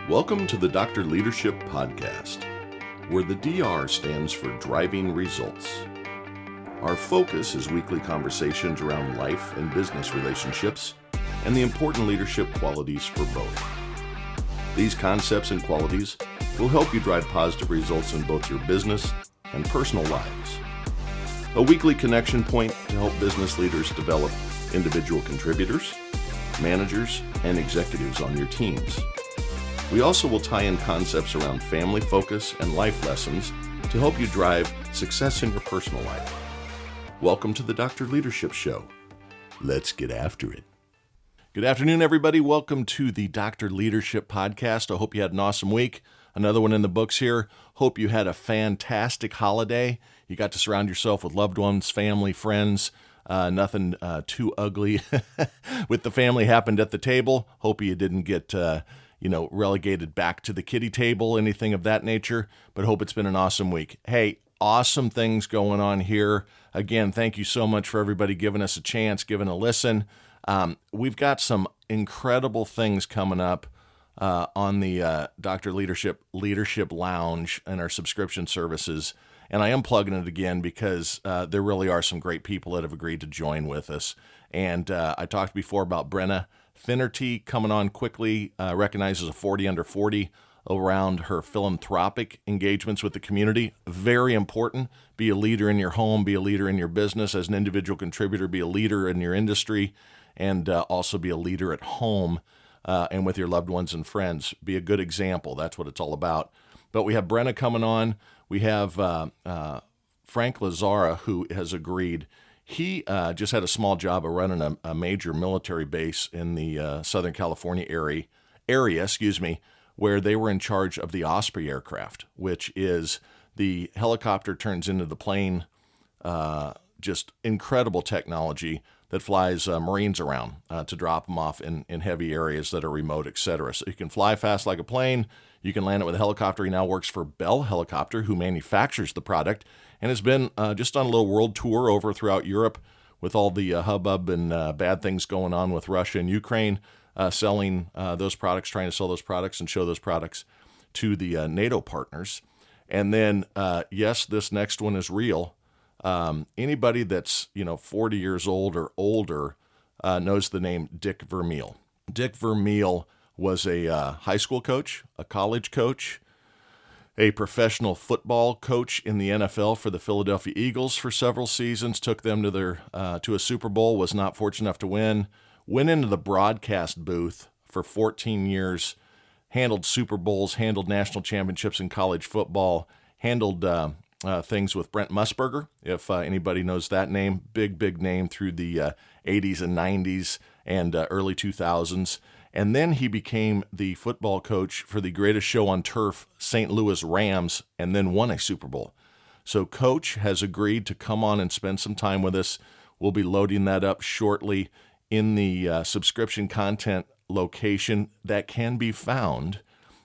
Welcome to the Dr. Leadership Podcast, where the DR stands for Driving Results. Our focus is weekly conversations around life and business relationships and the important leadership qualities for both. These concepts and qualities will help you drive positive results in both your business and personal lives. A weekly connection point to help business leaders develop individual contributors, managers, and executives on your teams. We also will tie in concepts around family focus and life lessons to help you drive success in your personal life. Welcome to the Dr. Leadership Show. Let's get after it. Good afternoon, everybody. Welcome to the Dr. Leadership Podcast. I hope you had an awesome week. Another one in the books here. Hope you had a fantastic holiday. You got to surround yourself with loved ones, family, friends. Nothing too ugly with the family happened at the table. Hope you didn't get relegated back to the kiddie table, anything of that nature, but hope it's been an awesome week. Hey, awesome things going on here. Again, thank you so much for everybody giving us a chance, giving a listen. We've got some incredible things coming up on the Dr. Leadership Lounge and our subscription services. And I am plugging it again because there really are some great people that have agreed to join with us. And I talked before about Brenna Finnerty coming on quickly, recognized as a 40 under 40 around her philanthropic engagements with the community. Very important. Be a leader in your home, be a leader in your business as an individual contributor, be a leader in your industry, and also be a leader at home and with your loved ones and friends. Be a good example. That's what it's all about. But we have Brenna coming on. We have Frank Lazara, who has agreed. He just had a small job of running a major military base in the Southern California area, where they were in charge of the Osprey aircraft, which is the helicopter turns into the plane, just incredible technology that flies Marines around to drop them off in heavy areas that are remote, etc. So you can fly fast like a plane. You can land it with a helicopter. He now works for Bell Helicopter, who manufactures the product, and has been just on a little world tour over throughout Europe with all the hubbub and bad things going on with Russia and Ukraine, selling those products, trying to sell those products and show those products to the NATO partners. And then, yes, this next one is real. Anybody that's 40 years old or older knows the name Dick Vermeil. Dick Vermeil was a high school coach, a college coach, a professional football coach in the NFL for the Philadelphia Eagles for several seasons, took them to a Super Bowl, was not fortunate enough to win, went into the broadcast booth for 14 years, handled Super Bowls, handled national championships in college football, handled things with Brent Musburger, if anybody knows that name, big name through the 80s and 90s and early 2000s. And then he became the football coach for the greatest show on turf, St. Louis Rams, and then won a Super Bowl. So Coach has agreed to come on and spend some time with us. We'll be loading that up shortly in the subscription content location that can be found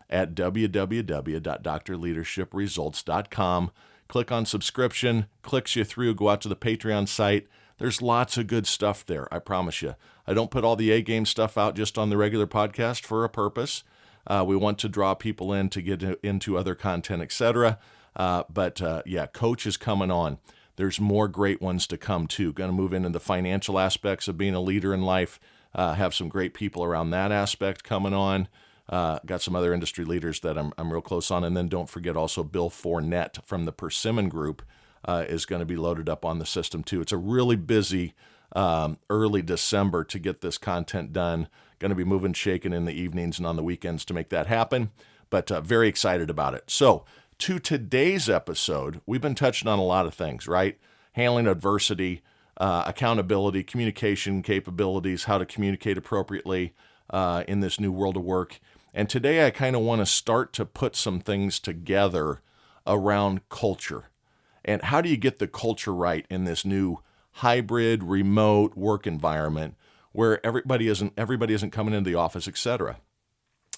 at www.drleadershipresults.com. Click on subscription, clicks you through, go out to the Patreon site. There's lots of good stuff there, I promise you. I don't put all the A-game stuff out just on the regular podcast for a purpose. We want to draw people in to get into other content, etc. But Coach is coming on. There's more great ones to come, too. Going to move into the financial aspects of being a leader in life. Have some great people around that aspect coming on. Got some other industry leaders that I'm real close on. And then don't forget also Bill Fournette from the Persimmon Group is going to be loaded up on the system, too. It's a really busy early December to get this content done. Going to be moving, shaking in the evenings and on the weekends to make that happen, but very excited about it. So to today's episode, we've been touching on a lot of things, right? Handling adversity, accountability, communication capabilities, how to communicate appropriately in this new world of work. And today I kind of want to start to put some things together around culture. And how do you get the culture right in this new hybrid, remote work environment where everybody isn't coming into the office, etc.?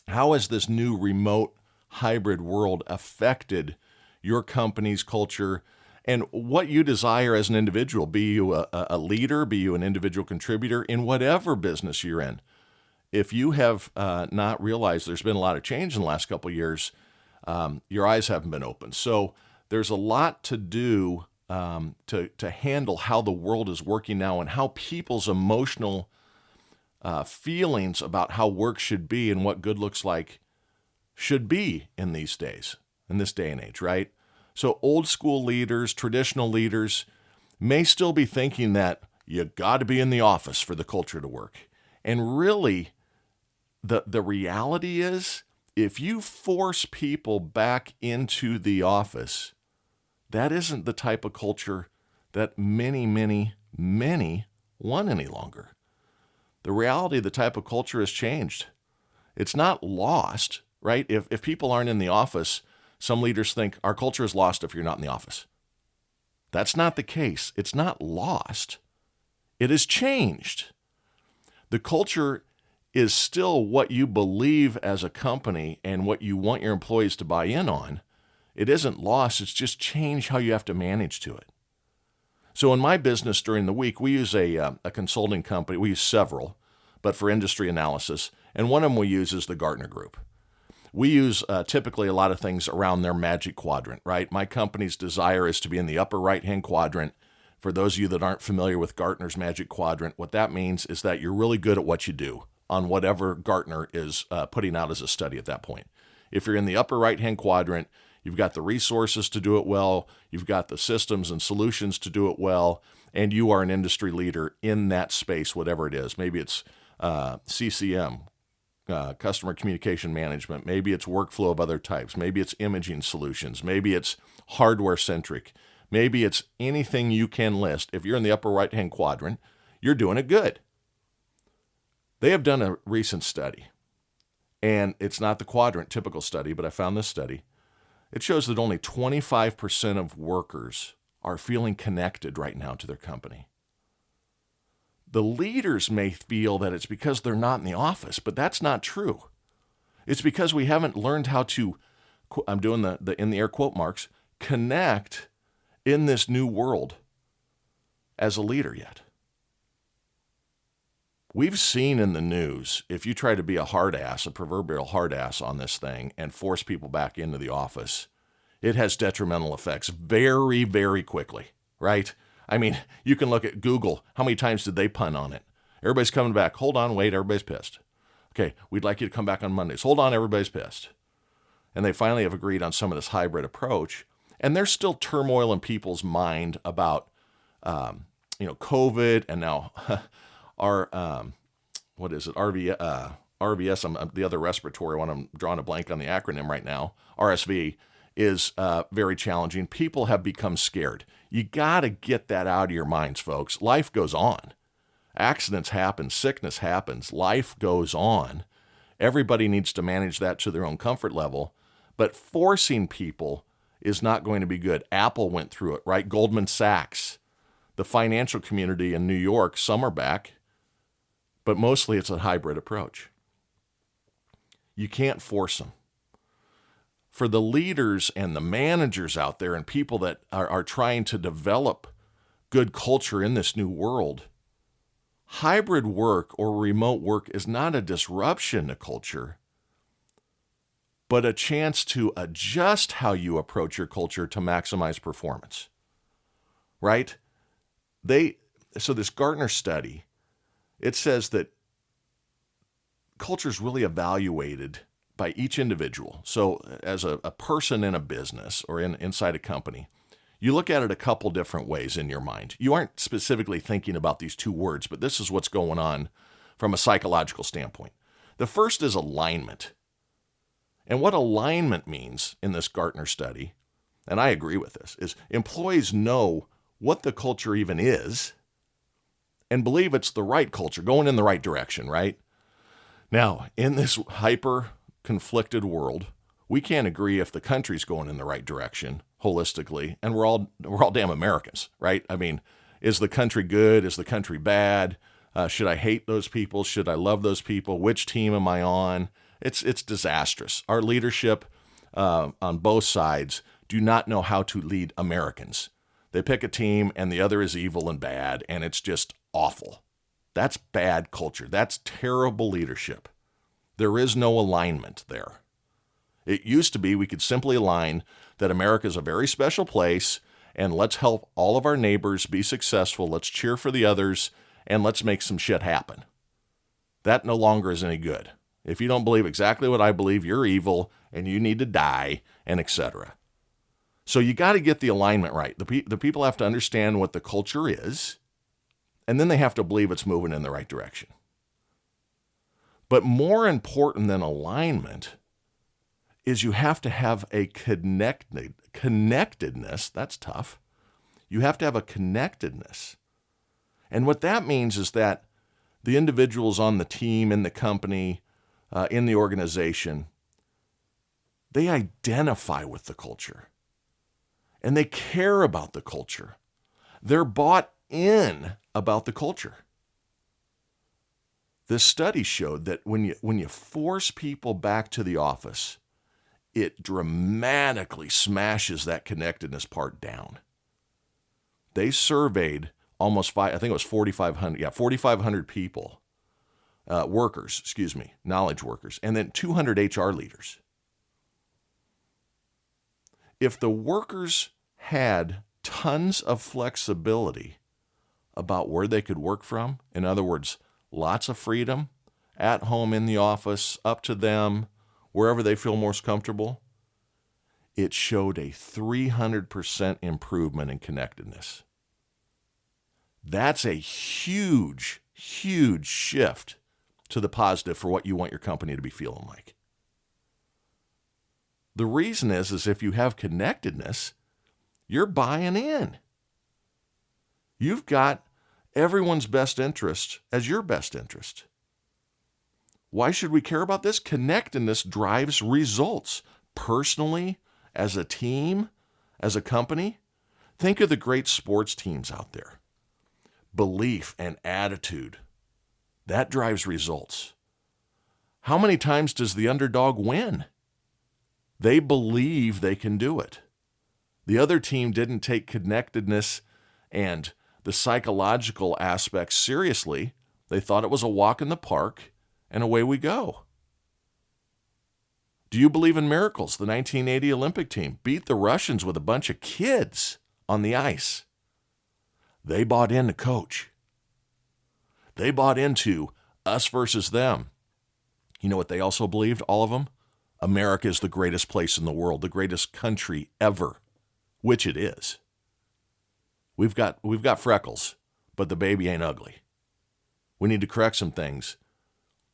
How has this new remote hybrid world affected your company's culture and what you desire as an individual? Be you a leader, be you an individual contributor in whatever business you're in. if you have not realized there's been a lot of change in the last couple of years, your eyes haven't been opened. So there's a lot to do to handle how the world is working now and how people's emotional feelings about how work should be and what good looks like should be in these days, in this day and age, right? So old school leaders, traditional leaders may still be thinking that you got to be in the office for the culture to work. And really, the reality is, if you force people back into the office, that isn't the type of culture that many want any longer. The reality, the type of culture has changed. It's not lost, right? If people aren't in the office, some leaders think our culture is lost if you're not in the office. That's not the case. It's not lost. It has changed. The culture is still what you believe as a company and what you want your employees to buy in on. It isn't lost. It's just changed how you have to manage to it. So in my business during the week, we use a consulting company. We use several, but for industry analysis. And one of them we use is the Gartner Group. We use typically a lot of things around their magic quadrant, right? My company's desire is to be in the upper right-hand quadrant. For those of you that aren't familiar with Gartner's magic quadrant, what that means is that you're really good at what you do on whatever Gartner is putting out as a study at that point. If you're in the upper right-hand quadrant, you've got the resources to do it well, you've got the systems and solutions to do it well, and you are an industry leader in that space, whatever it is. Maybe it's CCM, customer communication management. Maybe it's workflow of other types. Maybe it's imaging solutions. Maybe it's hardware-centric. Maybe it's anything you can list. If you're in the upper right-hand quadrant, you're doing it good. They have done a recent study, and it's not the quadrant typical study, but I found this study. It shows that only 25% of workers are feeling connected right now to their company. The leaders may feel that it's because they're not in the office, but that's not true. It's because we haven't learned how to, I'm doing the in the air quote marks, connect in this new world as a leader yet. We've seen in the news, if you try to be a hard ass, a proverbial hard ass on this thing and force people back into the office, it has detrimental effects very, very quickly, right? I mean, you can look at Google. How many times did they pun on it? Everybody's coming back. Hold on, wait, everybody's pissed. Okay, we'd like you to come back on Mondays. Hold on, everybody's pissed. And they finally have agreed on some of this hybrid approach. And there's still turmoil in people's mind about, COVID and now our, RVS, the other respiratory one, I'm drawing a blank on the acronym right now, RSV, is very challenging. People have become scared. You got to get that out of your minds, folks. Life goes on. Accidents happen. Sickness happens. Life goes on. Everybody needs to manage that to their own comfort level. But forcing people is not going to be good. Apple went through it, right? Goldman Sachs, the financial community in New York, some are back, but mostly it's a hybrid approach. You can't force them. For the leaders and the managers out there and people that are trying to develop good culture in this new world, hybrid work or remote work is not a disruption to culture, but a chance to adjust how you approach your culture to maximize performance, right? So this Gartner study, it says that culture is really evaluated by each individual. So as a person in a business or inside a company, you look at it a couple different ways in your mind. You aren't specifically thinking about these two words, but this is what's going on from a psychological standpoint. The first is alignment. And what alignment means in this Gartner study, and I agree with this, is employees know what the culture even is and believe it's the right culture, going in the right direction, right? Now, in this hyper-conflicted world, we can't agree if the country's going in the right direction holistically, and we're all damn Americans, right? I mean, is the country good? Is the country bad? Should I hate those people? Should I love those people? Which team am I on? It's disastrous. Our leadership on both sides do not know how to lead Americans. They pick a team and the other is evil and bad, and it's just awful. That's bad culture. That's terrible leadership. There is no alignment there. It used to be we could simply align that America is a very special place, and let's help all of our neighbors be successful. Let's cheer for the others, and let's make some shit happen. That no longer is any good. If you don't believe exactly what I believe, you're evil, and you need to die, and etc. So you got to get the alignment right. The people have to understand what the culture is, and then they have to believe it's moving in the right direction. But more important than alignment is you have to have a connectedness. That's tough. You have to have a connectedness. And what that means is that the individuals on the team, in the company, in the organization, they identify with the culture. And they care about the culture. They're bought in about the culture. This study showed that when you force people back to the office, it dramatically smashes that connectedness part down. They surveyed almost 4,500 people, knowledge workers, and then 200 HR leaders. If the workers had tons of flexibility about where they could work from, in other words, lots of freedom, at home, in the office, up to them, wherever they feel most comfortable, it showed a 300% improvement in connectedness. That's a huge, huge shift to the positive for what you want your company to be feeling like. The reason is if you have connectedness, you're buying in. You've got everyone's best interest as your best interest. Why should we care about this? Connectedness drives results. Personally, as a team, as a company, think of the great sports teams out there. Belief and attitude, that drives results. How many times does the underdog win? They believe they can do it. The other team didn't take connectedness and the psychological aspects seriously. They thought it was a walk in the park, and away we go. Do you believe in miracles? The 1980 Olympic team beat the Russians with a bunch of kids on the ice. They bought into coach. They bought into us versus them. You know what they also believed, all of them? America is the greatest place in the world, the greatest country ever, which it is. We've got freckles, but the baby ain't ugly. We need to correct some things,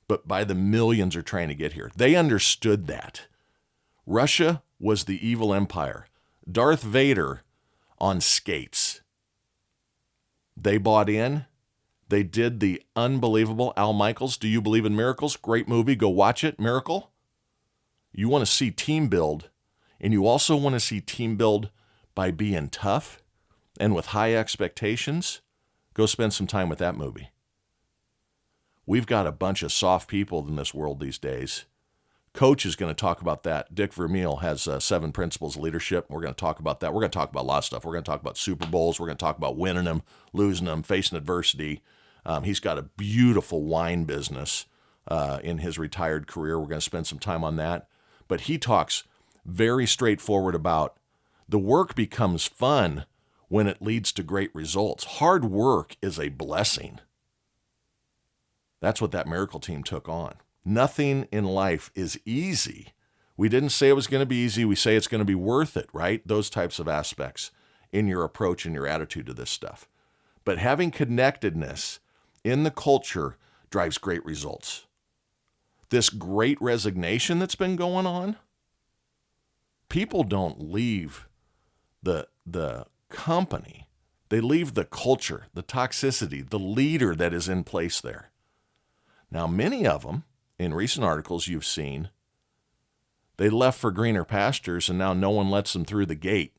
but by the millions are trying to get here. They understood that. Russia was the evil empire. Darth Vader on skates. They bought in. They did the unbelievable. Al Michaels, Do You Believe in Miracles? Great movie. Go watch it. Miracle. You want to see team build, and you also want to see team build by being tough and with high expectations. Go spend some time with that movie. We've got a bunch of soft people in this world these days. Coach is going to talk about that. Dick Vermeil has 7 principles of leadership. We're going to talk about that. We're going to talk about a lot of stuff. We're going to talk about Super Bowls. We're going to talk about winning them, losing them, facing adversity. He's got a beautiful wine business in his retired career. We're going to spend some time on that. But he talks very straightforward about the work becomes fun when it leads to great results. Hard work is a blessing. That's what that miracle team took on. Nothing in life is easy. We didn't say it was going to be easy. We say it's going to be worth it, right? Those types of aspects in your approach and your attitude to this stuff. But having connectedness in the culture drives great results. This great resignation that's been going on, people don't leave the company. They leave the culture, the toxicity, the leader that is in place there. Now, many of them, in recent articles you've seen, they left for greener pastures and now no one lets them through the gate,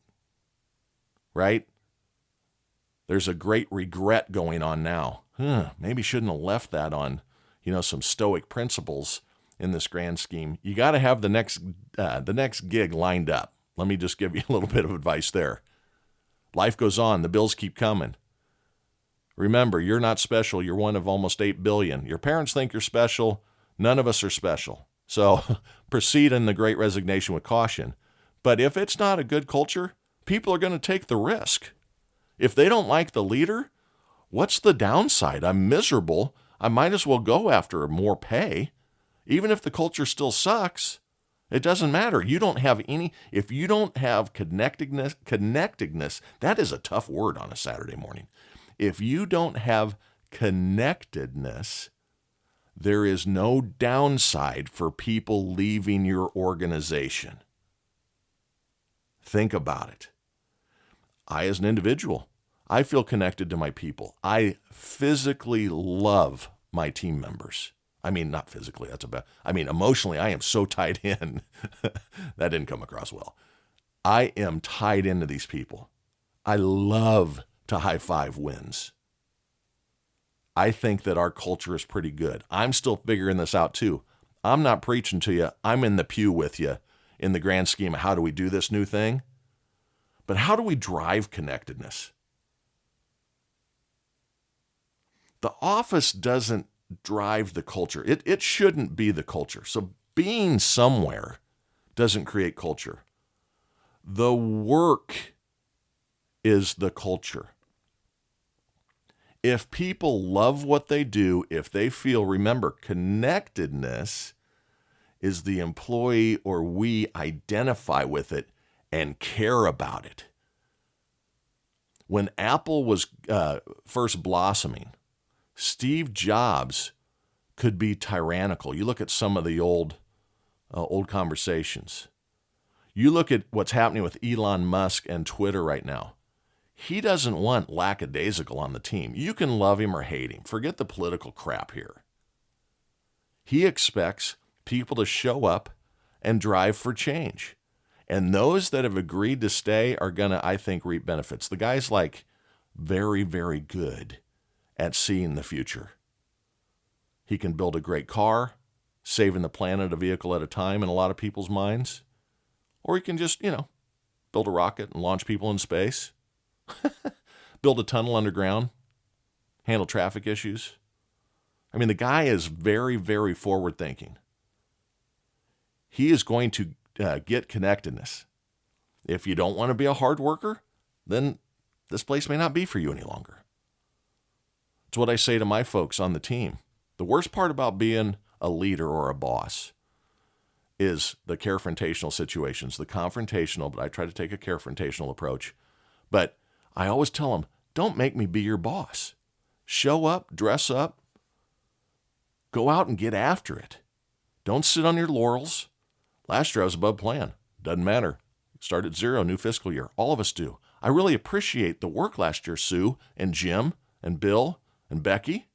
right? There's a great regret going on now. Maybe shouldn't have left that on, some stoic principles in this grand scheme. You got to have the next gig lined up. Let me just give you a little bit of advice there. Life goes on. The bills keep coming, Remember, you're not special. You're one of almost 8 billion. Your parents think you're special. None of us are special. So proceed in the great resignation with caution. But if it's not a good culture, people are going to take the risk. If they don't like the leader, what's the downside? I'm miserable. I might as well go after more pay. Even if the culture still sucks, it doesn't matter. You don't have any, if you don't have connectedness, that is a tough word on a Saturday morning. If you don't have connectedness, there is no downside for people leaving your organization. Think about it. I, as an individual, I feel connected to my people. I physically love my team members. I mean, not physically, emotionally, I am so tied in. That didn't come across well. I am tied into these people. I love to high five wins. I think that our culture is pretty good. I'm still figuring this out too. I'm not preaching to you. I'm in the pew with you in the grand scheme of how do we do this new thing. But how do we drive connectedness? The office doesn't drive the culture. It shouldn't be the culture. So being somewhere doesn't create culture. The work is the culture. If people love what they do, if they feel, remember, connectedness is the employee or we identify with it and care about it. When Apple was first blossoming, Steve Jobs could be tyrannical. You look at some of the old conversations. You look at what's happening with Elon Musk and Twitter right now. He doesn't want lackadaisical on the team. You can love him or hate him. Forget the political crap here. He expects people to show up and drive for change. And those that have agreed to stay are going to, I think, reap benefits. The guy's like very, very good at seeing the future. He can build a great car, saving the planet a vehicle at a time in a lot of people's minds. Or he can just, build a rocket and launch people in space. Build a tunnel underground, handle traffic issues. I mean, the guy is very, very forward thinking. He is going to get connectedness. If you don't want to be a hard worker, then this place may not be for you any longer. It's what I say to my folks on the team. The worst part about being a leader or a boss is the carefrontational situations, the confrontational, but I try to take a carefrontational approach. But I always tell them, don't make me be your boss. Show up, dress up, go out and get after it. Don't sit on your laurels. Last year I was above plan. Doesn't matter. Start at 0, new fiscal year. All of us do. I really appreciate the work last year, Sue and Jim and Bill and Becky.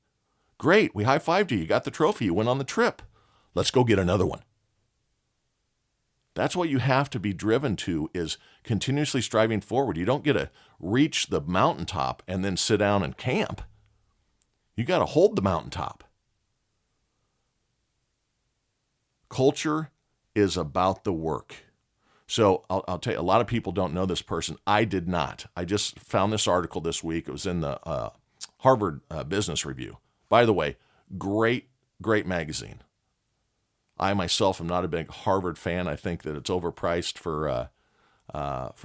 Great, we high-fived you. You got the trophy. You went on the trip. Let's go get another one. That's what you have to be driven to, is continuously striving forward. You don't get to reach the mountaintop and then sit down and camp. You got to hold the mountaintop. Culture is about the work. So I'll tell you, a lot of people don't know this person. I did not. I just found this article this week. It was in the Harvard Business Review. By the way, great magazine. I myself am not a big Harvard fan. I think that it's overpriced for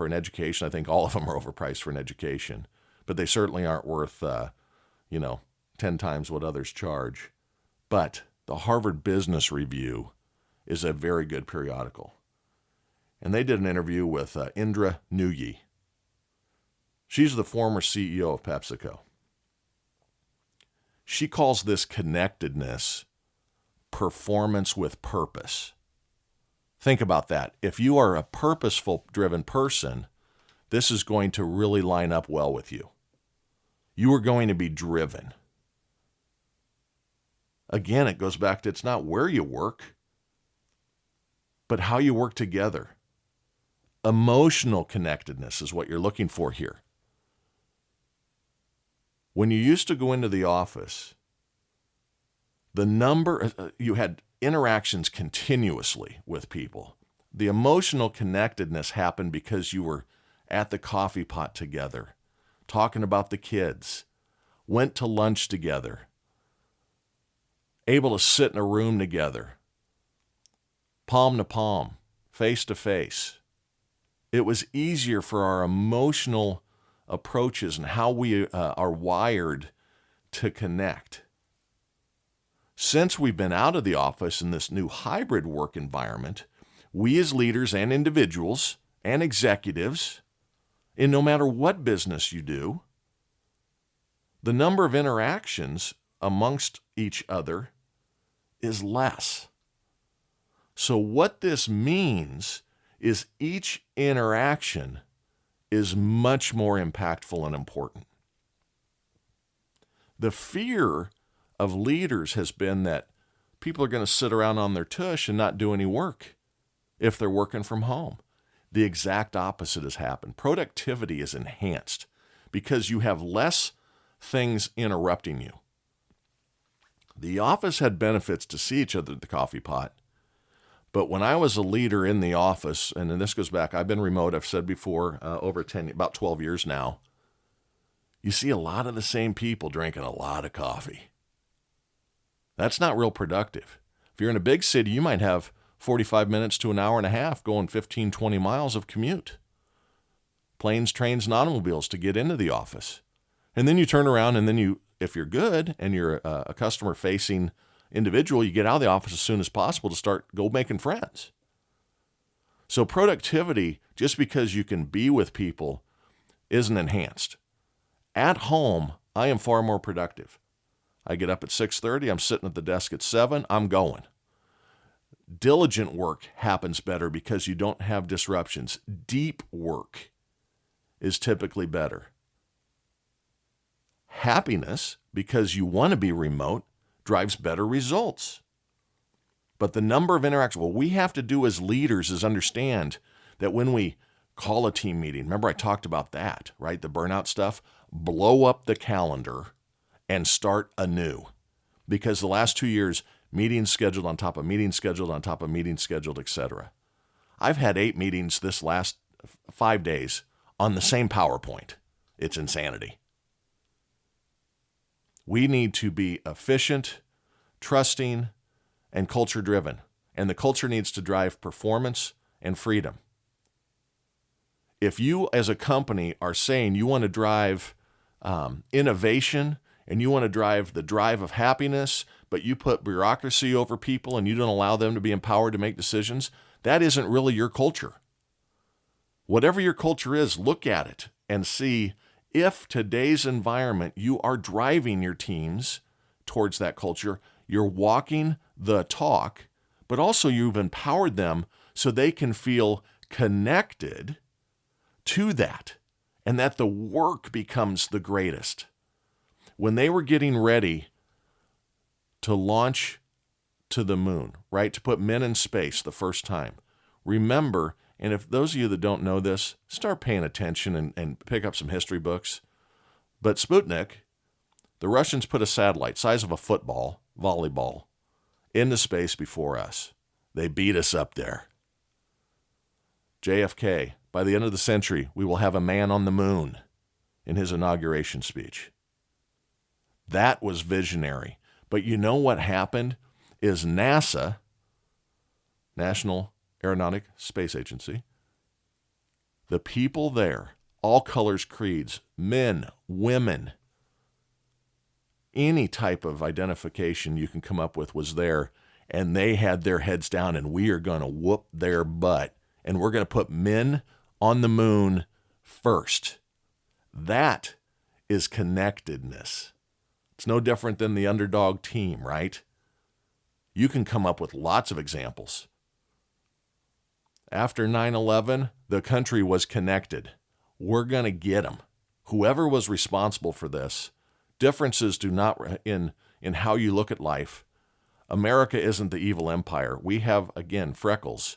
an education. I think all of them are overpriced for an education, but they certainly aren't worth 10 times what others charge. But the Harvard Business Review is a very good periodical. And they did an interview with Indra Nooyi. She's the former CEO of PepsiCo. She calls this connectedness performance with purpose. Think about that. If you are a purposeful driven person, this is going to really line up well with you. You are going to be driven. Again, it goes back to, it's not where you work, but how you work together. Emotional connectedness is what you're looking for here. When you used to go into the office, you had interactions continuously with people. The emotional connectedness happened because you were at the coffee pot together, talking about the kids, went to lunch together, able to sit in a room together, palm to palm, face to face. It was easier for our emotional approaches and how we are wired to connect. Since we've been out of the office in this new hybrid work environment, we as leaders and individuals and executives, in no matter what business you do, the number of interactions amongst each other is less. So what this means is each interaction is much more impactful and important. The fear of leaders has been that people are going to sit around on their tush and not do any work if they're working from home. The exact opposite has happened. Productivity is enhanced because you have less things interrupting you. The office had benefits to see each other at the coffee pot, but when I was a leader in the office, and then this goes back, I've been remote, I've said before, about 12 years now, you see a lot of the same people drinking a lot of coffee. That's not real productive. If you're in a big city, you might have 45 minutes to an hour and a half going 15, 20 miles of commute. Planes, trains, and automobiles to get into the office. And then you turn around and then if you're good and you're a customer-facing individual, you get out of the office as soon as possible to go making friends. So productivity, just because you can be with people, isn't enhanced. At home, I am far more productive. I get up at 6:30, I'm sitting at the desk at 7, I'm going. Diligent work happens better because you don't have disruptions. Deep work is typically better. Happiness, because you want to be remote, drives better results. But the number of interactions, what we have to do as leaders is understand that when we call a team meeting, remember I talked about that, right? The burnout stuff, blow up the calendar and start anew. Because the last 2 years, meetings scheduled on top of meetings scheduled on top of meetings scheduled, etc. I've had 8 meetings this last 5 days on the same PowerPoint. It's insanity. We need to be efficient, trusting, and culture-driven. And the culture needs to drive performance and freedom. If you as a company are saying you want to drive innovation and you want to drive the drive of happiness, but you put bureaucracy over people and you don't allow them to be empowered to make decisions, that isn't really your culture. Whatever your culture is, look at it and see if today's environment, you are driving your teams towards that culture, you're walking the talk, but also you've empowered them so they can feel connected to that and that the work becomes the greatest. When they were getting ready to launch to the moon, right, to put men in space the first time, remember, and if those of you that don't know this, start paying attention and pick up some history books. But Sputnik, the Russians put a satellite, size of a football, volleyball, into space before us. They beat us up there. JFK, by the end of the century, we will have a man on the moon in his inauguration speech. That was visionary. But you know what happened is NASA, National Aeronautic Space Agency, the people there, all colors, creeds, men, women, any type of identification you can come up with was there, and they had their heads down, and we are going to whoop their butt, and we're going to put men on the moon first. That is connectedness. It's no different than the underdog team, right? You can come up with lots of examples. After 9/11, the country was connected. We're going to get them. Whoever was responsible for this, differences do not in how you look at life. America isn't the evil empire. We have, again, freckles,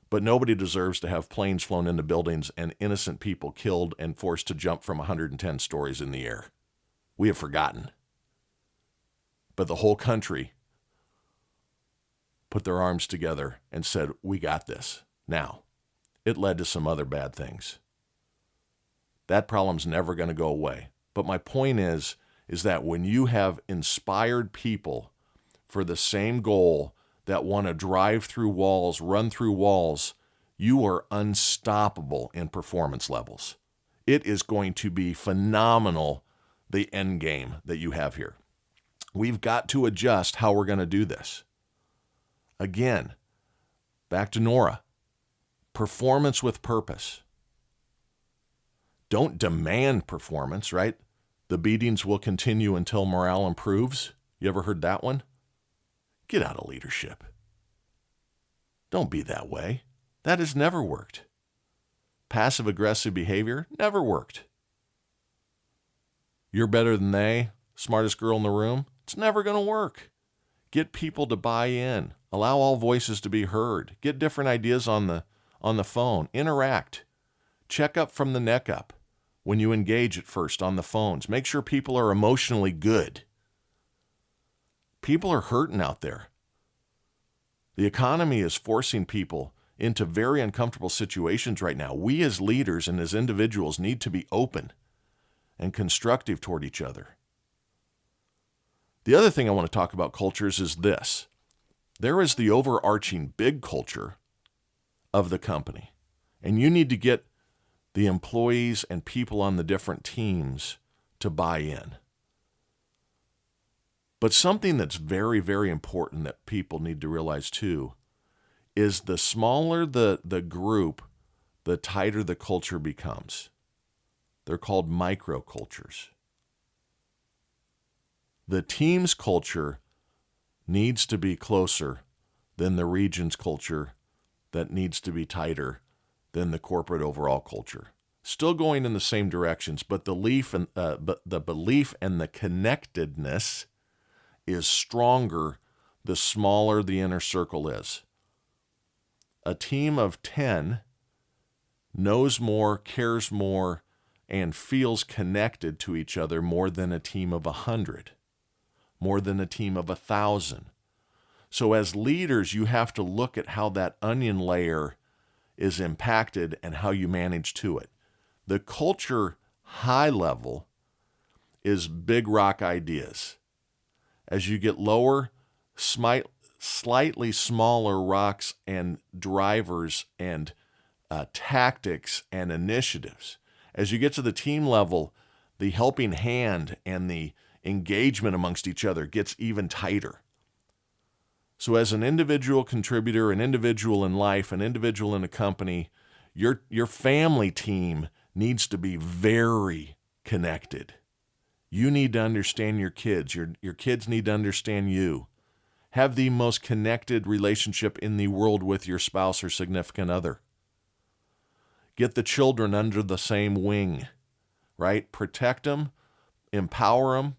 but nobody deserves to have planes flown into buildings and innocent people killed and forced to jump from 110 stories in the air. We have forgotten. But the whole country put their arms together and said, we got this. Now, it led to some other bad things. That problem's never going to go away. But my point is is that when you have inspired people for the same goal that want to drive through walls, run through walls, you are unstoppable in performance levels. It is going to be phenomenal, the end game that you have here. We've got to adjust how we're going to do this. Again, back to Nora. Performance with purpose. Don't demand performance, right? The beatings will continue until morale improves. You ever heard that one? Get out of leadership. Don't be that way. That has never worked. Passive-aggressive behavior never worked. You're better than they, smartest girl in the room. It's never going to work. Get people to buy in. Allow all voices to be heard. Get different ideas on the phone. Interact. Check up from the neck up when you engage at first on the phones. Make sure people are emotionally good. People are hurting out there. The economy is forcing people into very uncomfortable situations right now. We as leaders and as individuals need to be open and constructive toward each other. The other thing I want to talk about cultures is this. There is the overarching big culture of the company, and you need to get the employees and people on the different teams to buy in. But something that's very, very important that people need to realize too is the smaller the group, the tighter the culture becomes. They're called microcultures. The team's culture needs to be closer than the region's culture that needs to be tighter than the corporate overall culture. Still going in the same directions, but the belief and the connectedness is stronger the smaller the inner circle is. A team of 10 knows more, cares more, and feels connected to each other more than a team of 100, more than a team of 1,000. So as leaders, you have to look at how that onion layer is impacted and how you manage to it. The culture high level is big rock ideas. As you get lower, slightly smaller rocks and drivers and tactics and initiatives. As you get to the team level, the helping hand and the engagement amongst each other gets even tighter. So as an individual contributor, an individual in life, an individual in a company, your family team needs to be very connected. You need to understand your kids. Your kids need to understand you. Have the most connected relationship in the world with your spouse or significant other. Get the children under the same wing, right? Protect them, empower them,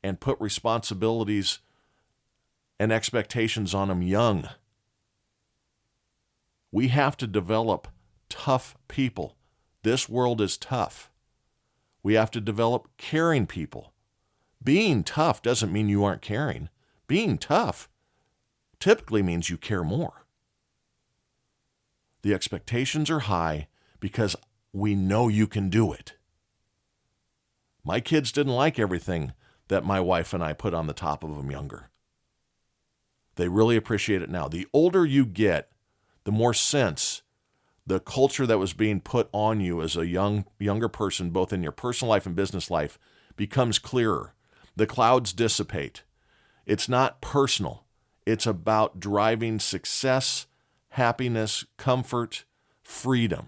and put responsibilities and expectations on them young. We have to develop tough people. This world is tough. We have to develop caring people. Being tough doesn't mean you aren't caring. Being tough typically means you care more. The expectations are high because we know you can do it. My kids didn't like everything that my wife and I put on the top of them younger. They really appreciate it now. The older you get, the more sense the culture that was being put on you as a younger person, both in your personal life and business life, becomes clearer. The clouds dissipate. It's not personal. It's about driving success, happiness, comfort, freedom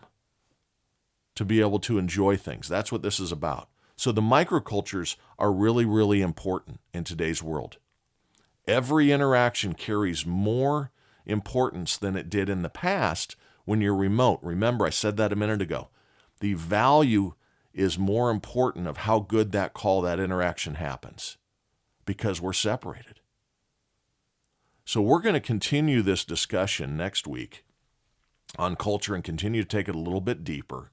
to be able to enjoy things. That's what this is about. So the microcultures are really, really important in today's world. Every interaction carries more importance than it did in the past when you're remote. Remember, I said that a minute ago. The value is more important of how good that call, that interaction happens because we're separated. So we're going to continue this discussion next week on culture and continue to take it a little bit deeper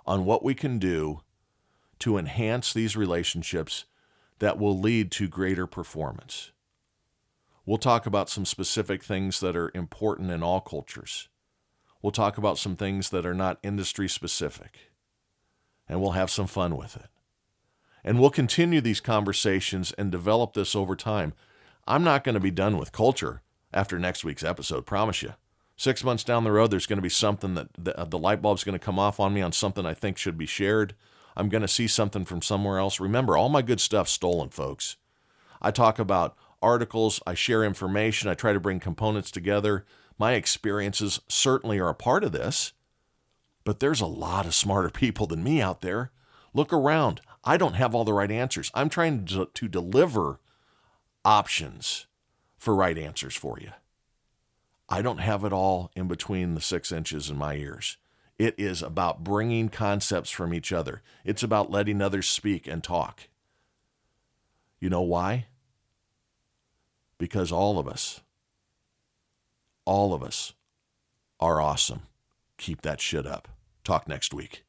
on what we can do to enhance these relationships that will lead to greater performance. We'll talk about some specific things that are important in all cultures. We'll talk about some things that are not industry specific, and we'll have some fun with it. And we'll continue these conversations and develop this over time. I'm not going to be done with culture after next week's episode, promise you. 6 months down the road, there's going to be something that the light bulb's going to come off on me on something I think should be shared. I'm going to see something from somewhere else. Remember, all my good stuff's stolen, folks. I talk about articles, I share information, I try to bring components together. My experiences certainly are a part of this, but there's a lot of smarter people than me out there. Look around. I don't have all the right answers. I'm trying to deliver options for right answers for you. I don't have it all in between the 6 inches in my ears. It is about bringing concepts from each other. It's about letting others speak and talk. You know why? Because all of us are awesome. Keep that shit up. Talk next week.